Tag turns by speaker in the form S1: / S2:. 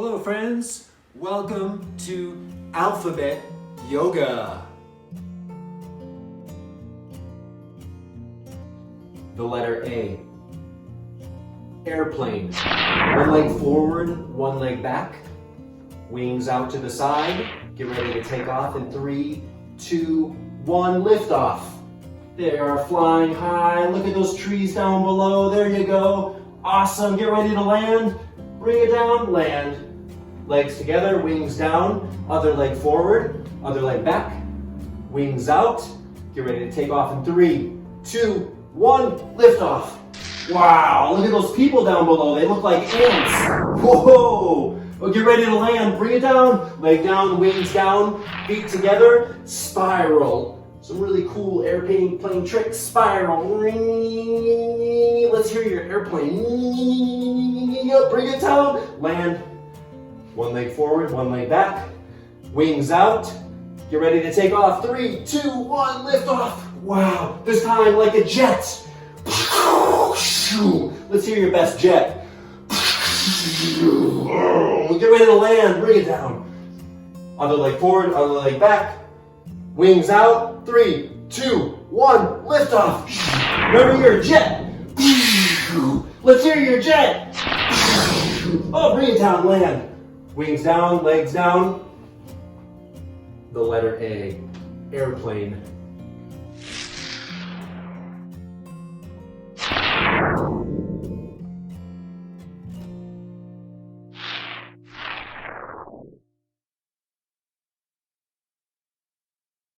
S1: Hello friends, welcome to Alphabet Yoga. The letter A. Airplane. One leg forward, one leg back. Wings out to the side. Get ready to take off in 3, 2, 1, lift off. They are flying high. Look at those trees down below. There you go. Awesome. Get ready to land. Bring it down, land. Legs together, wings down. Other leg forward, other leg back. Wings out. Get ready to take off in 3, 2, 1, lift off. Wow, look at those people down below. They look like ants. Whoa. Well, get ready to land. Bring it down. Leg down, wings down, feet together. Spiral. Some really cool airplane tricks. Spiral. Let's hear your airplane. Bring it down. Land. One leg forward, one leg back. Wings out. Get ready to take off. 3, 2, 1, lift off. Wow. This time like a jet. Let's hear your best jet. Get ready to land. Bring it down. Other leg forward, other leg back. Wings out. 3, 2, 1, lift off. Remember your jet. Let's hear your jet. Oh, bring it down, land. Wings down, legs down. The letter A, airplane.